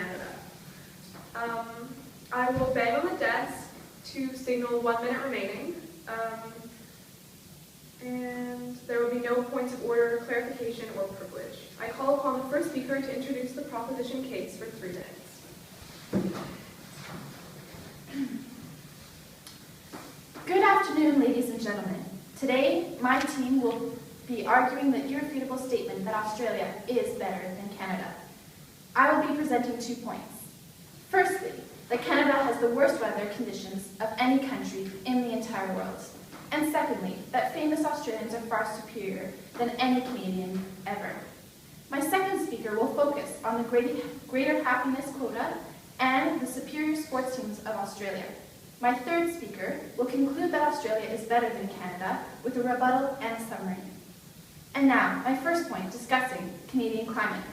Canada. I will bang on the desk to signal 1 minute remaining, and there will be no points of order, clarification, or privilege. I call upon the first speaker to introduce the proposition case for 3 minutes. Good afternoon, ladies and gentlemen. Today, my team will be arguing the irrefutable statement that Australia is better than Canada. I will be presenting 2 points. Firstly, that Canada has the worst weather conditions of any country in the entire world. And secondly, that famous Australians are far superior than any Canadian ever. My second speaker will focus on the greater happiness quota and the superior sports teams of Australia. My third speaker will conclude that Australia is better than Canada with a rebuttal and a summary. And now, my first point discussing Canadian climate.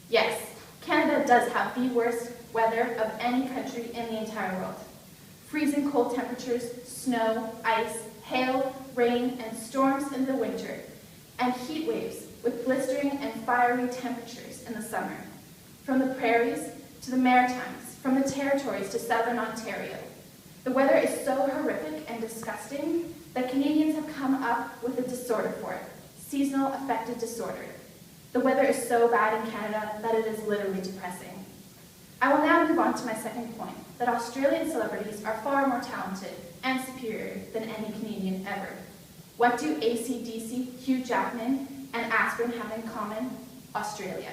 Yes, Canada does have the worst weather of any country in the entire world. Freezing cold temperatures, snow, ice, hail, rain, and storms in the winter, and heat waves with blistering and fiery temperatures in the summer. From the prairies to the Maritimes, from the territories to southern Ontario. The weather is so horrific and disgusting that Canadians have come up with a disorder for it, seasonal affective disorder. The weather is so bad in Canada that it is literally depressing. I will now move on to my second point, that Australian celebrities are far more talented and superior than any Canadian ever. What do AC/DC, Hugh Jackman, and Aspirin have in common? Australia.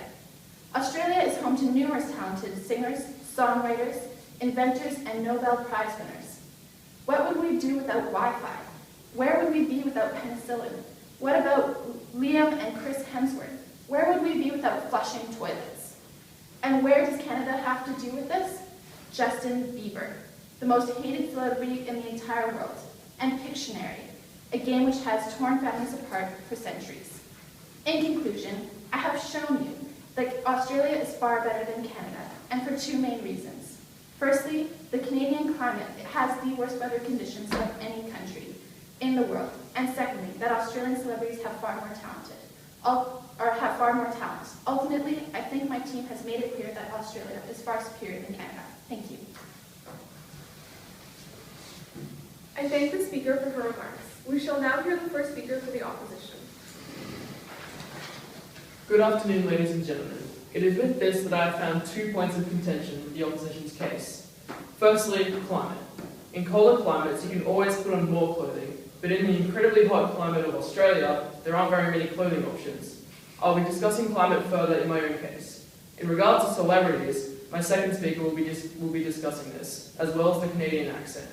Australia is home to numerous talented singers, songwriters, inventors, and Nobel Prize winners. What would we do without Wi-Fi? Where would we be without penicillin? What about Liam and Chris Hemsworth? Where would we be without flushing toilets? And where does Canada have to do with this? Justin Bieber, the most hated celebrity in the entire world, and Pictionary, a game which has torn families apart for centuries. In conclusion, I have shown you that Australia is far better than Canada, and for 2 main reasons. Firstly, the Canadian climate has the worst weather conditions of any country in the world, and secondly, that Australian celebrities have far more talent. Ultimately, I think my team has made it clear that Australia is far superior than Canada. Thank you. I thank the speaker for her remarks. We shall now hear the first speaker for the opposition. Good afternoon, ladies and gentlemen. It is with this that I have found 2 points of contention with the opposition's case. Firstly, climate. In colder climates, you can always put on more clothing, but in the incredibly hot climate of Australia, there aren't very many clothing options. I'll be discussing climate further in my own case. In regards to celebrities, my second speaker will be discussing this, as well as the Canadian accent.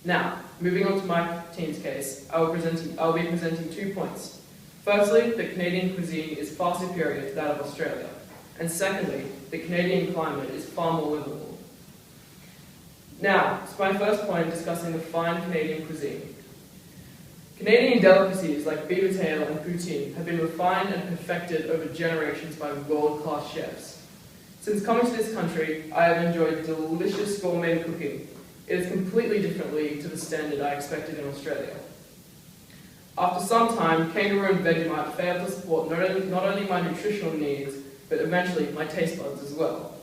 Now, moving on to my team's case, I'll be presenting 2 points. Firstly, the Canadian cuisine is far superior to that of Australia. And secondly, the Canadian climate is far more livable. Now, to my first point discussing the fine Canadian cuisine. Canadian delicacies like beaver tail and poutine have been refined and perfected over generations by world-class chefs. Since coming to this country, I have enjoyed delicious gourmet cooking. It is completely differently to the standard I expected in Australia. After some time, kangaroo and Vegemite failed to support not only my nutritional needs, but eventually my taste buds as well.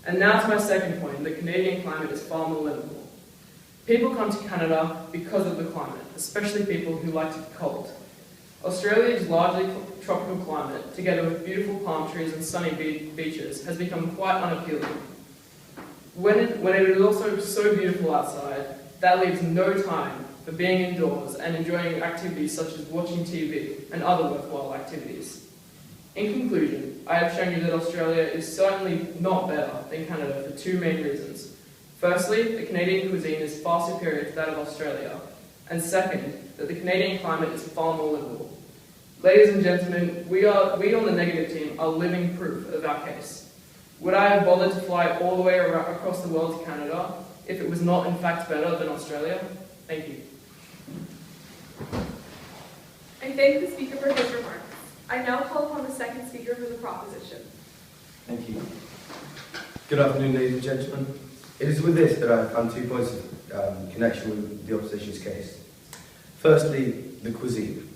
And now to my second point, the Canadian climate is far more livable. People come to Canada because of the climate, especially people who like to be cold. Australia's largely tropical climate, together with beautiful palm trees and sunny beaches, has become quite unappealing. When it is also so beautiful outside, that leaves no time for being indoors and enjoying activities such as watching TV and other worthwhile activities. In conclusion, I have shown you that Australia is certainly not better than Canada for 2 main reasons. Firstly, the Canadian cuisine is far superior to that of Australia, and second, that the Canadian climate is far more livable. Ladies and gentlemen, we on the negative team are living proof of our case. Would I have bothered to fly all the way across the world to Canada if it was not in fact better than Australia? Thank you. I thank the speaker for his remarks. I now call upon the second speaker for the proposition. Thank you. Good afternoon, ladies and gentlemen. It is with this that I found 2 points of connection with the opposition's case. Firstly, the cuisine.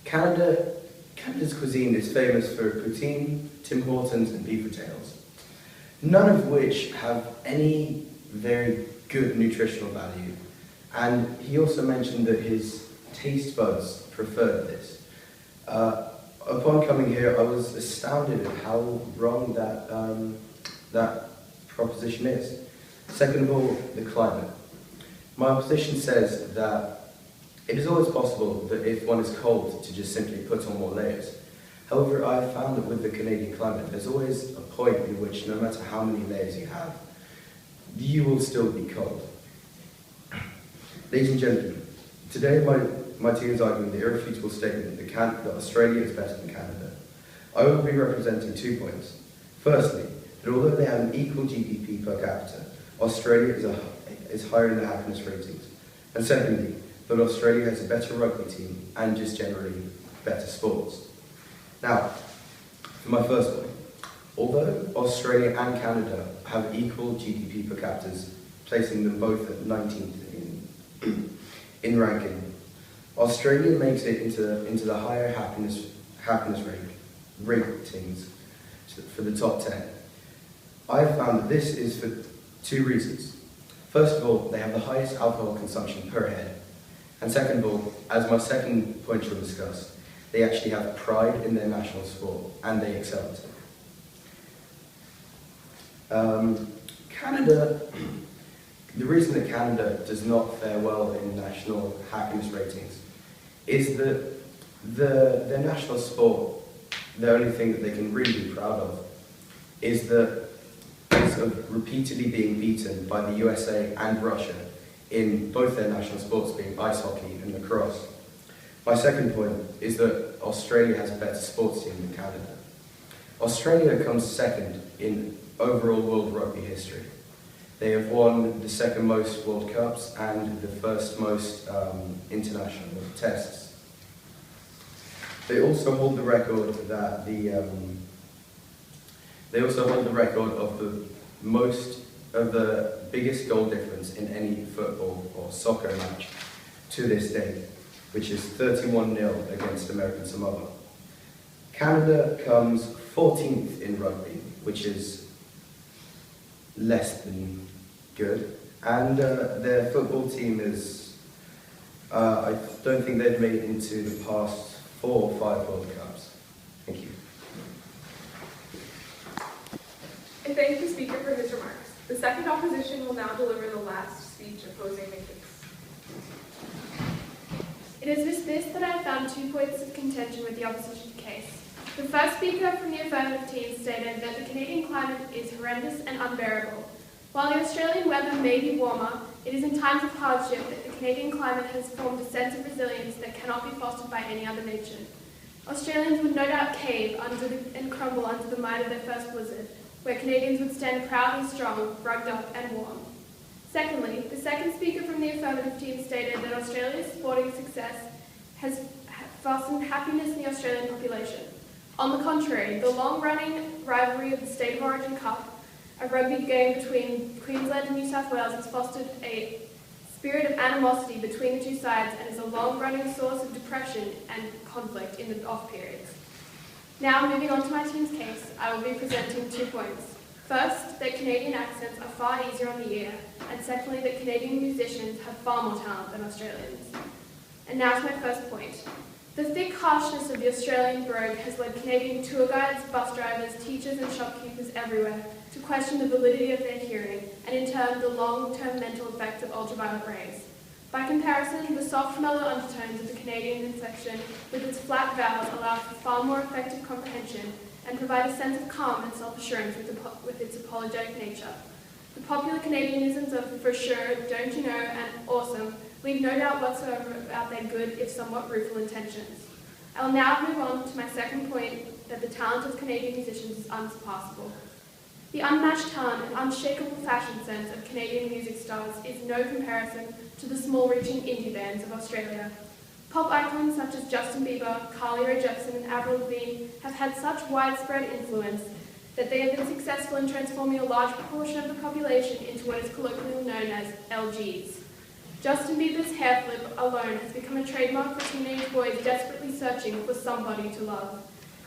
Canada's cuisine is famous for poutine, Tim Hortons and beaver tails. none of which have any very good nutritional value. And he also mentioned that his taste buds preferred this. Upon coming here, I was astounded at how wrong that proposition is. Second of all, the climate. My opposition says that it is always possible that if one is cold to just simply put on more layers. However, I have found that with the Canadian climate, there's always a point in which no matter how many layers you have, you will still be cold. Ladies and gentlemen, today my team is arguing the irrefutable statement that Australia is better than Canada. I will be representing 2 points. Firstly, that although they have an equal GDP per capita, Australia is higher in the happiness ratings. And secondly, that Australia has a better rugby team and just generally better sports. Now, for my first point, although Australia and Canada have equal GDP per capita, placing them both at 19th in ranking, Australia makes it into the higher happiness ratings for the top 10. I have found that this is for 2 reasons. First of all, they have the highest alcohol consumption per head. And second of all, as my second point shall discuss, they actually have pride in their national sport and they excel at it. Canada, the reason that Canada does not fare well in national happiness ratings is that their national sport, the only thing that they can really be proud of is of repeatedly being beaten by the USA and Russia in both their national sports being ice hockey and lacrosse. My second point is that Australia has a better sports team than Canada. Australia comes second in overall world rugby history. They have won the second most World Cups and the first most international tests. They also hold the record of the biggest goal difference in any football or soccer match to this day, which is 31-0 against American Samoa. Canada comes 14th in rugby, which is less than good, and their football team is, I don't think they've made it into the past 4 or 5 World Cups. Thank you. I thank the speaker for his remarks. The second opposition will now deliver the last speech opposing the case. It is with this that I found 2 points of contention with the opposition case. The first speaker from the affirmative team stated that the Canadian climate is horrendous and unbearable. While the Australian weather may be warmer, it is in times of hardship that the Canadian climate has formed a sense of resilience that cannot be fostered by any other nation. Australians would no doubt cave and crumble under the might of their first blizzard, where Canadians would stand proud and strong, rugged up and warm. Secondly, the second speaker from the affirmative team stated that Australia's sporting success has fostered happiness in the Australian population. On the contrary, the long-running rivalry of the State of Origin Cup, a rugby game between Queensland and New South Wales, has fostered a spirit of animosity between the two sides and is a long-running source of depression and conflict in the off periods. Now, moving on to my team's case, I will be presenting 2 points. First, that Canadian accents are far easier on the ear, and secondly, that Canadian musicians have far more talent than Australians. And now to my first point. The thick harshness of the Australian brogue has led Canadian tour guides, bus drivers, teachers and shopkeepers everywhere to question the validity of their hearing, and in turn, the long-term mental effects of ultraviolet rays. By comparison, the soft, mellow undertones of the Canadian inflection with its flat vowels allow for far more effective comprehension and provide a sense of calm and self-assurance with its apologetic nature. The popular Canadianisms of for sure, don't you know, and awesome leave no doubt whatsoever about their good, if somewhat rueful intentions. I will now move on to my second point, that the talent of Canadian musicians is unsurpassable. The unmatched talent and unshakable fashion sense of Canadian music stars is no comparison to the small-reaching indie bands of Australia. Pop icons such as Justin Bieber, Carly Rae Jepsen and Avril Lavigne have had such widespread influence that they have been successful in transforming a large proportion of the population into what is colloquially known as LGs. Justin Bieber's hair flip alone has become a trademark for teenage boys desperately searching for somebody to love.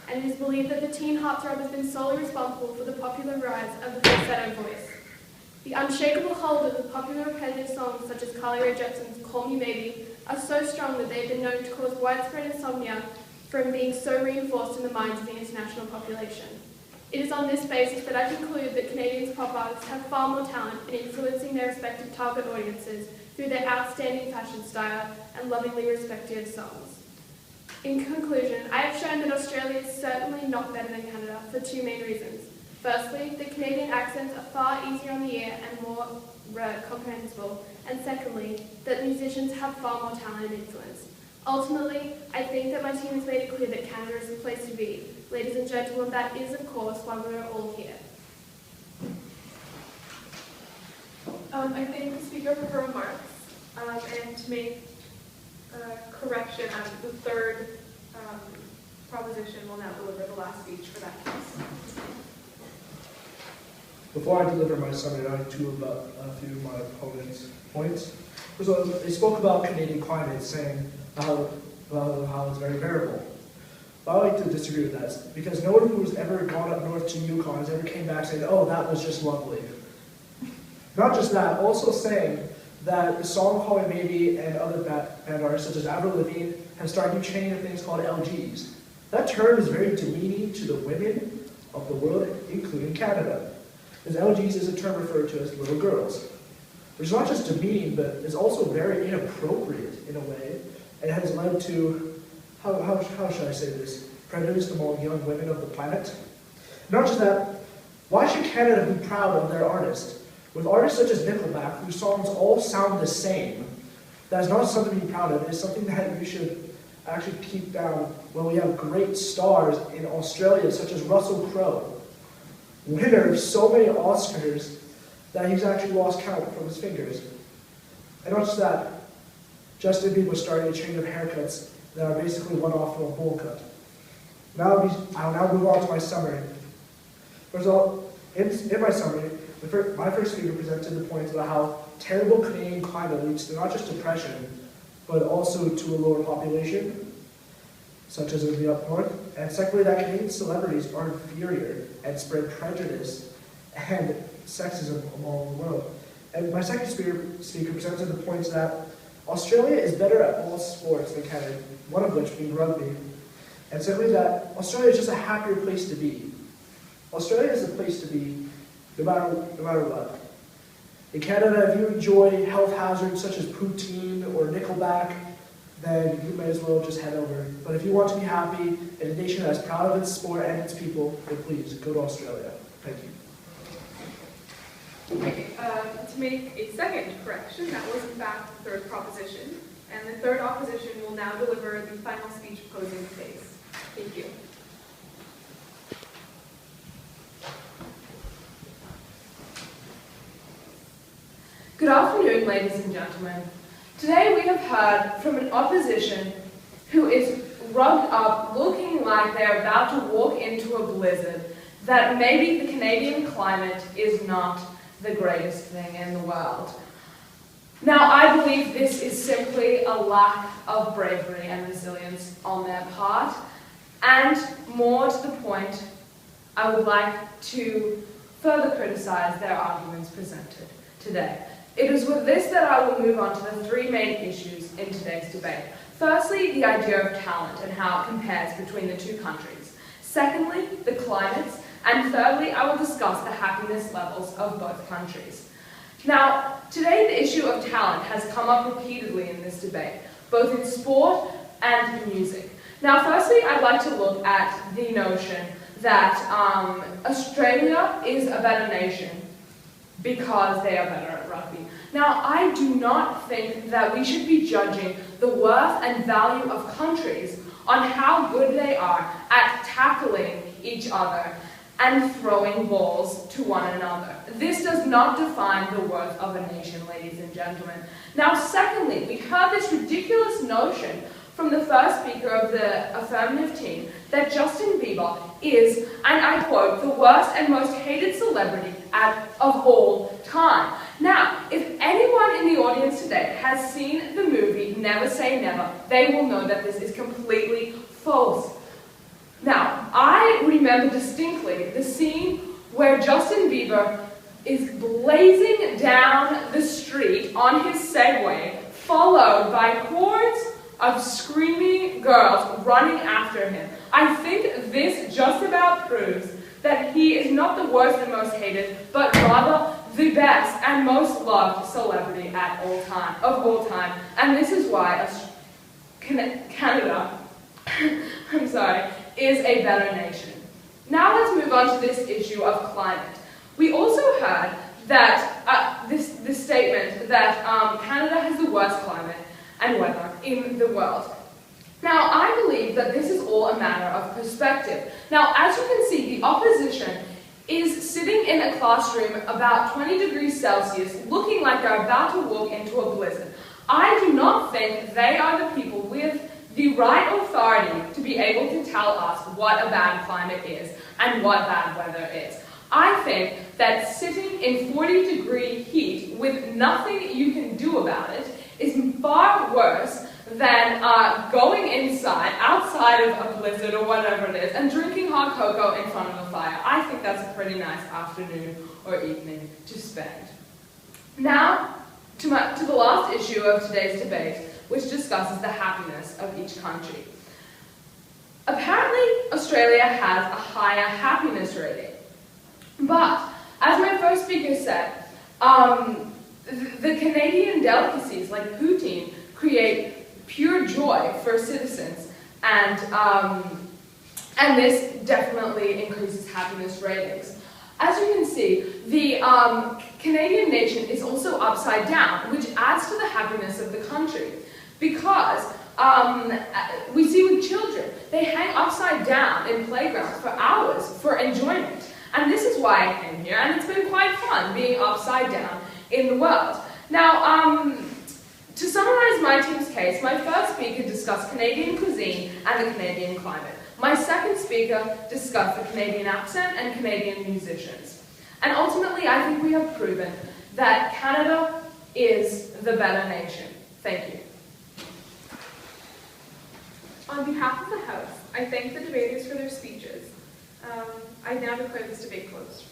and it is believed that the teen heartthrob has been solely responsible for the popular rise of the falsetto voice. The unshakable hold of the popular repetitive songs such as Carly Rae Jepsen's Call Me Maybe are so strong that they have been known to cause widespread insomnia from being so reinforced in the minds of the international population. It is on this basis that I conclude that Canadian pop artists have far more talent in influencing their respective target audiences through their outstanding fashion style and lovingly respected songs. In conclusion, I have shown that Australia is certainly not better than Canada for two main reasons. Firstly, the Canadian accents are far easier on the ear and more comprehensible, and secondly, that musicians have far more talent and influence. Ultimately, I think that my team has made it clear that Canada is the place to be. Ladies and gentlemen, that is, of course, why we are all here. I thank the speaker for her remarks, and to make a correction, the third proposition will now deliver the last speech for that case. Before I deliver my summary, I'd like to about a few of my opponent's points. First of all, they spoke about Canadian climate, saying how it's very variable. But I like to disagree with that, because no one who's ever gone up north to Yukon has ever came back saying, oh, that was just lovely. Not just that, also saying that the song Call Me Maybe and other band artists such as Avril Lavigne have started a new chain of things called LGs. That term is very demeaning to the women of the world, including Canada, as LGs is a term referred to as little girls, which is not just demeaning, but is also very inappropriate in a way, and has led to, how should I say this, prejudice among young women of the planet. Not just that, why should Canada be proud of their artists? With artists such as Nickelback, whose songs all sound the same, that is not something to be proud of. It is something that we should actually keep down when we have great stars in Australia, such as Russell Crowe, winner of so many Oscars that he's actually lost count from his fingers. And not just that, Justin Bieber started a chain of haircuts that are basically one off from a bowl cut. I'll now move on to my summary. First of all, in my summary, my first speaker presented the points about how terrible Canadian climate leads to not just depression, but also to a lower population, such as in the up north. And secondly, that Canadian celebrities are inferior and spread prejudice and sexism among the world. And my second speaker presented the points that Australia is better at all sports than Canada, one of which being rugby. And secondly, that Australia is just a happier place to be. Australia is a place to be no matter what. In Canada, if you enjoy health hazards such as poutine or Nickelback, then you may as well just head over. But if you want to be happy in a nation that is proud of its sport and its people, then please go to Australia. Thank you. Okay, to make a second correction, that was in fact the third proposition, and the third opposition will now deliver the final speech opposing the case. Thank you. Good afternoon, ladies and gentlemen. Today we have heard from an opposition who is rugged up, looking like they're about to walk into a blizzard, that maybe the Canadian climate is not the greatest thing in the world. Now, I believe this is simply a lack of bravery and resilience on their part, and more to the point, I would like to further criticize their arguments presented today. It is with this that I will move on to the three main issues in today's debate. Firstly, the idea of talent and how it compares between the two countries. Secondly, the climates. And thirdly, I will discuss the happiness levels of both countries. Now, today the issue of talent has come up repeatedly in this debate, both in sport and in music. Now, firstly, I'd like to look at the notion that Australia is a better nation because they are better at rugby. Now, I do not think that we should be judging the worth and value of countries on how good they are at tackling each other and throwing balls to one another. This does not define the worth of a nation, ladies and gentlemen. Now, secondly, we heard this ridiculous notion from the first speaker of the affirmative team that Justin Bieber is, and I quote, the worst and most hated celebrity of all time. Now, if anyone in the audience today has seen the movie Never Say Never, they will know that this is completely false. Now, I remember distinctly the scene where Justin Bieber is blazing down the street on his Segway, followed by hordes of screaming girls running after him. I think this just about proves that he is not the worst and most hated, but rather the best and most loved celebrity of all time. And this is why Canada is a better nation. Now let's move on to this issue of climate. We also heard that this statement that Canada has the worst climate and weather in the world. Now, I believe that this is all a matter of perspective. Now, as you can see, the opposition is sitting in a classroom about 20 degrees Celsius, looking like they're about to walk into a blizzard. I do not think they are the people with the right authority to be able to tell us what a bad climate is and what bad weather is. I think that sitting in 40-degree heat with nothing you can do about it is far worse than going outside of a blizzard or whatever it is, and drinking hot cocoa in front of a fire. I think that's a pretty nice afternoon or evening to spend. Now, to the last issue of today's debate, which discusses the happiness of each country. Apparently, Australia has a higher happiness rating. But, as my first speaker said, the Canadian delicacies like poutine create pure joy for citizens, and this definitely increases happiness ratings. As you can see, the Canadian nation is also upside down, which adds to the happiness of the country, because we see with children, they hang upside down in playgrounds for hours for enjoyment. And this is why I came here, and it's been quite fun being upside down in the world. Now, to summarize my team's case, my first speaker discussed Canadian cuisine and the Canadian climate. My second speaker discussed the Canadian accent and Canadian musicians. And ultimately, I think we have proven that Canada is the better nation. Thank you. On behalf of the House, I thank the debaters for their speeches. I now declare this debate closed.